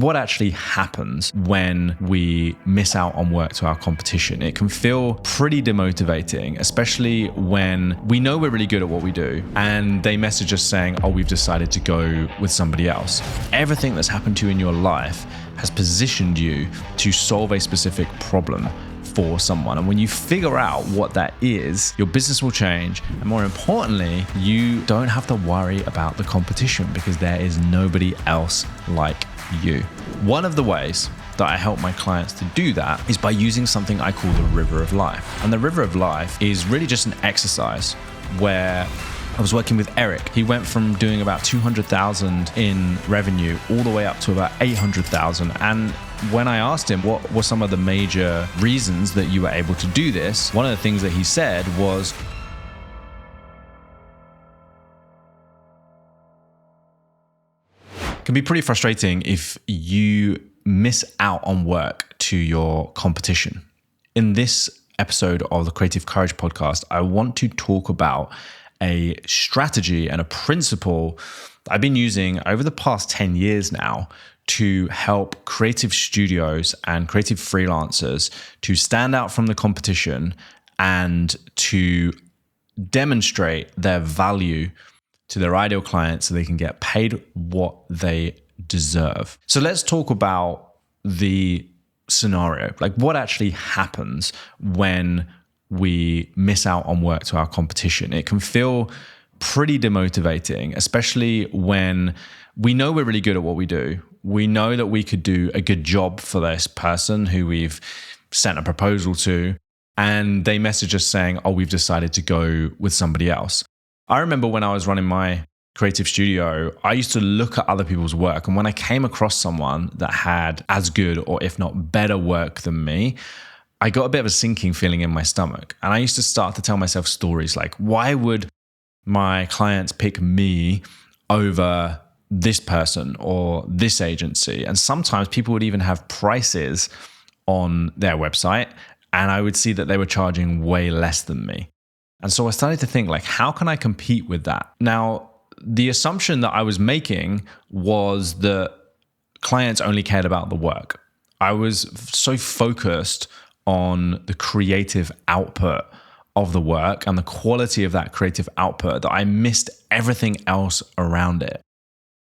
what actually happens when we miss out on work to our competition. It can feel pretty demotivating, especially when we know we're really good at what we do and they message us saying, oh, we've decided to go with somebody else. Everything that's happened to you in your life has positioned you to solve a specific problem for someone. And when you figure out what that is, your business will change. And more importantly, you don't have to worry about the competition because there is nobody else like you. One of the ways that I help my clients to do that is by using something I call the river of life. And the river of life is really just an exercise where I was working with Eric. He went from doing about 200,000 in revenue all the way up to about 800,000. And when I asked him what were some of the major reasons that you were able to do this, one of the things that he said was, it can be pretty frustrating if you miss out on work to your competition. In this episode of the Creative Courage podcast, I want to talk about a strategy and a principle that I've been using over the past 10 years now to help creative studios and creative freelancers to stand out from the competition and to demonstrate their value to their ideal clients so they can get paid what they deserve. So let's talk about the scenario, like what actually happens when we miss out on work to our competition. It can feel pretty demotivating, especially when we know we're really good at what we do. We know that we could do a good job for this person who we've sent a proposal to, and they message us saying, oh, we've decided to go with somebody else. I remember when I was running my creative studio, I used to look at other people's work. And when I came across someone that had as good or if not better work than me, I got a bit of a sinking feeling in my stomach. And I used to start to tell myself stories like, why would my clients pick me over this person or this agency? And sometimes people would even have prices on their website, and I would see that they were charging way less than me. And so I started to think, like, how can I compete with that? Now, the assumption that I was making was that clients only cared about the work. I was so focused on the creative output of the work and the quality of that creative output that I missed everything else around it.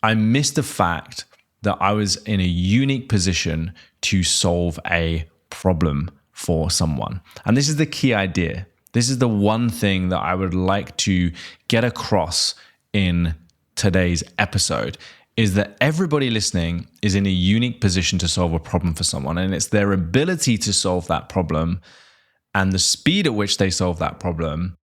I missed the fact that I was in a unique position to solve a problem for someone. And this is the key idea. This is the one thing that I would like to get across in today's episode, is that everybody listening is in a unique position to solve a problem for someone. And it's their ability to solve that problem and the speed at which they solve that problem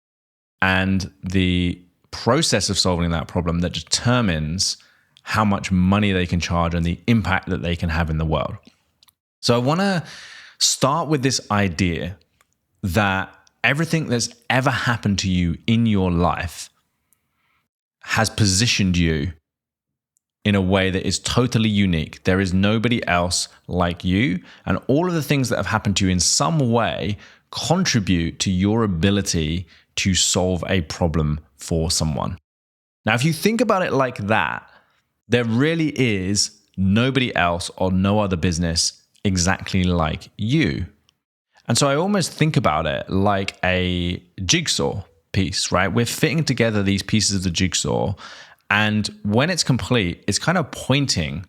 and the process of solving that problem that determines how much money they can charge and the impact that they can have in the world. So I want to start with this idea that everything that's ever happened to you in your life has positioned you in a way that is totally unique. There is nobody else like you, and all of the things that have happened to you in some way contribute to your ability to solve a problem for someone. Now, if you think about it like that, there really is nobody else or no other business exactly like you. And so I almost think about it like a jigsaw piece, right? We're fitting together these pieces of the jigsaw, and when it's complete, it's kind of pointing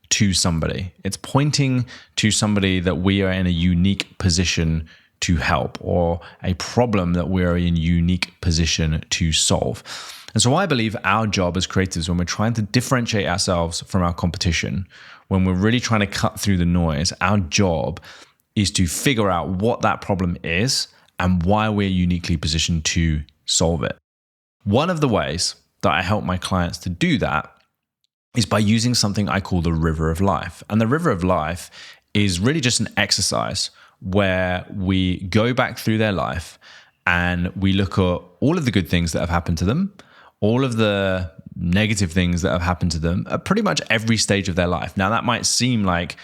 to somebody. It's pointing to somebody that we are in a unique position to help, or a problem that we're in a unique position to solve. And so I believe our job as creatives, when we're trying to differentiate ourselves from our competition, when we're really trying to cut through the noise, our job is to figure out what that problem is and why we're uniquely positioned to solve it. One of the ways that I help my clients to do that is by using something I call the river of life. And the river of life is really just an exercise where we go back through their life and we look at all of the good things that have happened to them, all of the negative things that have happened to them at pretty much every stage of their life. Now, that might seem like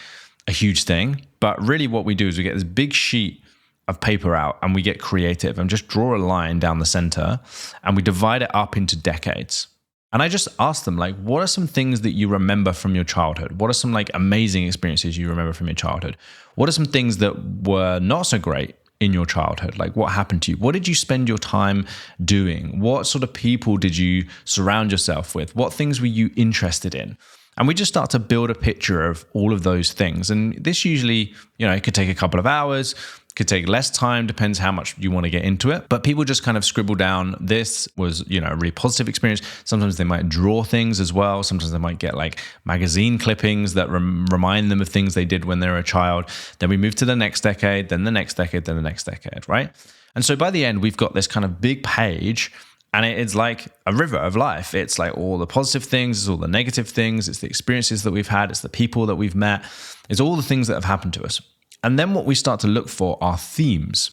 a huge thing, but really what we do is we get this big sheet of paper out and we get creative and just draw a line down the center and we divide it up into decades. And I just asked them, like, what are some things that you remember from your childhood? What are some like amazing experiences you remember from your childhood? What are some things that were not so great in your childhood? Like, what happened to you? What did you spend your time doing? What sort of people did you surround yourself with? What things were you interested in? And we just start to build a picture of all of those things. And this usually, it could take a couple of hours, could take less time, depends how much you want to get into it. But people just kind of scribble down, this was, a really positive experience. Sometimes they might draw things as well. Sometimes they might get like magazine clippings that remind them of things they did when they were a child. Then we move to the next decade, then the next decade, then the next decade, right? And so by the end, we've got this kind of big page, and it's like a river of life. It's like all the positive things, it's all the negative things, it's the experiences that we've had, it's the people that we've met, it's all the things that have happened to us. And then what we start to look for are themes.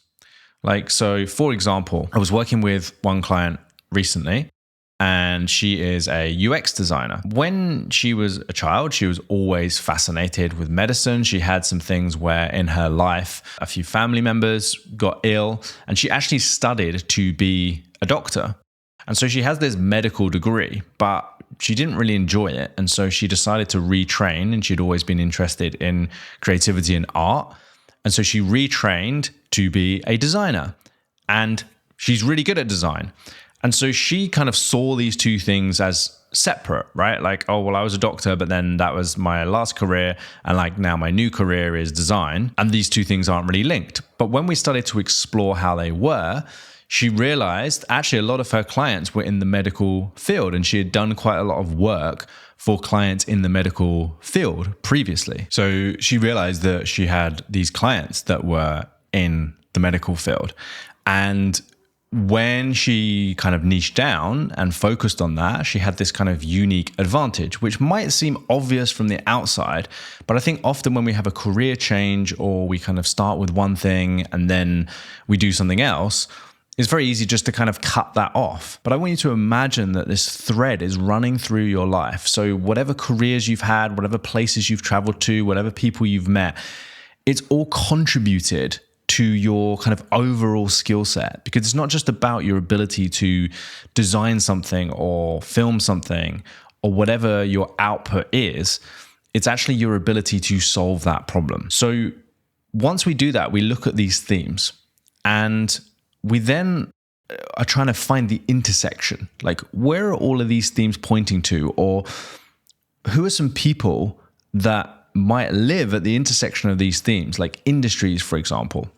Like, so for example, I was working with one client recently, and she is a UX designer. When she was a child, she was always fascinated with medicine. She had some things where in her life, a few family members got ill, and she actually studied to be a doctor. And so she has this medical degree, but she didn't really enjoy it. And so she decided to retrain, and she'd always been interested in creativity and art. And so she retrained to be a designer, and she's really good at design. And so she kind of saw these two things as separate, right? Like, oh, well, I was a doctor, but then that was my last career. And like now my new career is design. And these two things aren't really linked. But when we started to explore how they were, she realized actually a lot of her clients were in the medical field, and she had done quite a lot of work for clients in the medical field previously. So she realized that she had these clients that were in the medical field. And when she kind of niched down and focused on that, she had this kind of unique advantage, which might seem obvious from the outside. But I think often when we have a career change, or we kind of start with one thing and then we do something else, it's very easy just to kind of cut that off. But I want you to imagine that this thread is running through your life. So whatever careers you've had, whatever places you've traveled to, whatever people you've met, it's all contributed to your kind of overall skill set, because it's not just about your ability to design something or film something or whatever your output is. It's actually your ability to solve that problem. So once we do that, we look at these themes, and we then are trying to find the intersection. Like, where are all of these themes pointing to? Or who are some people that might live at the intersection of these themes, like industries, for example?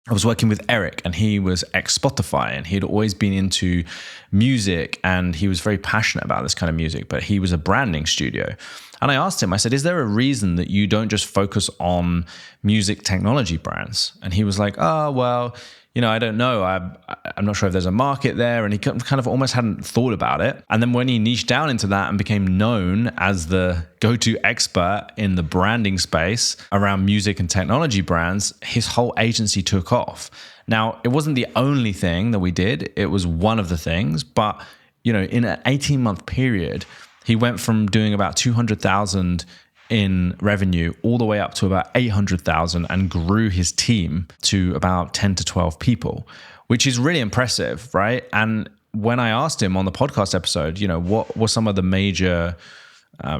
I was working with Eric, and he was ex-Spotify, and he had always been into music, and he was very passionate about this kind of music, but he was a branding studio. And I asked him, I said, is there a reason that you don't just focus on music technology brands? And he was like, oh, well, I don't know. I'm not sure if there's a market there. And he kind of almost hadn't thought about it. And then when he niched down into that and became known as the go-to expert in the branding space around music and technology brands, his whole agency took off. Now, it wasn't the only thing that we did. It was one of the things. But, in an 18-month period, he went from doing about 200,000 in revenue all the way up to about 800,000, and grew his team to about 10 to 12 people, which is really impressive, right? And when I asked him on the podcast episode, what were some of the major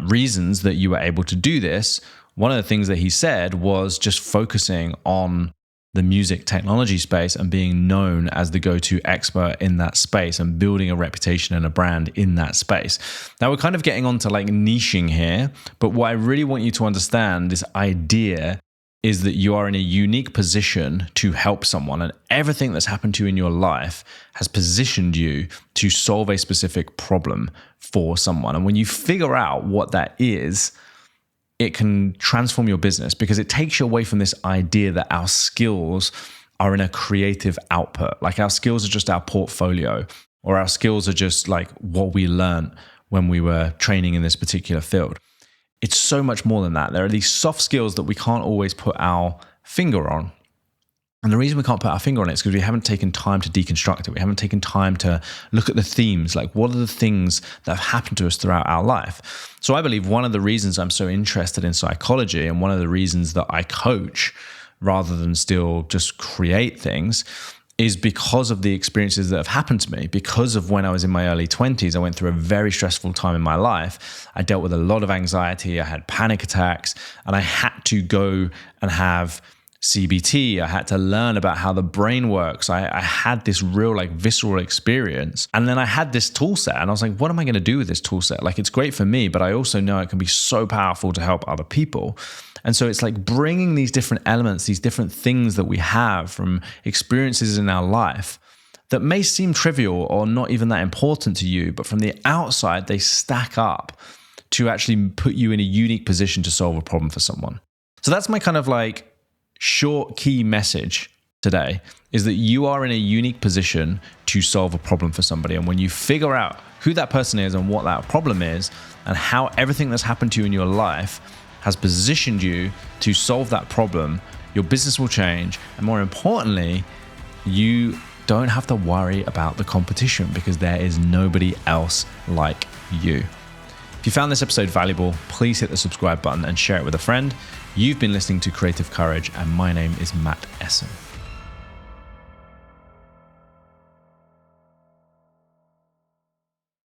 reasons that you were able to do this? One of the things that he said was just focusing on the music technology space and being known as the go-to expert in that space and building a reputation and a brand in that space. Now we're kind of getting onto like niching here, but what I really want you to understand, this idea is that you are in a unique position to help someone, and everything that's happened to you in your life has positioned you to solve a specific problem for someone. And when you figure out what that is, it can transform your business, because it takes you away from this idea that our skills are in a creative output. Like our skills are just our portfolio, or our skills are just like what we learned when we were training in this particular field. It's so much more than that. There are these soft skills that we can't always put our finger on. And the reason we can't put our finger on it is because we haven't taken time to deconstruct it. We haven't taken time to look at the themes, like what are the things that have happened to us throughout our life. So I believe one of the reasons I'm so interested in psychology, and one of the reasons that I coach rather than still just create things, is because of the experiences that have happened to me. Because of when I was in my early 20s, I went through a very stressful time in my life. I dealt with a lot of anxiety. I had panic attacks, and I had to go and have CBT. I had to learn about how the brain works. I had this real visceral experience. And then I had this tool set, and I was like, what am I going to do with this tool set? It's great for me, but I also know it can be so powerful to help other people. And so it's bringing these different elements, these different things that we have from experiences in our life that may seem trivial or not even that important to you, but from the outside, they stack up to actually put you in a unique position to solve a problem for someone. So that's my kind of short key message today, is that you are in a unique position to solve a problem for somebody. And when you figure out who that person is and what that problem is and how everything that's happened to you in your life has positioned you to solve that problem, your business will change. And more importantly, you don't have to worry about the competition because there is nobody else like you. If you found this episode valuable, please hit the subscribe button and share it with a friend. You've been listening to Creative Courage, and my name is Matt Essen.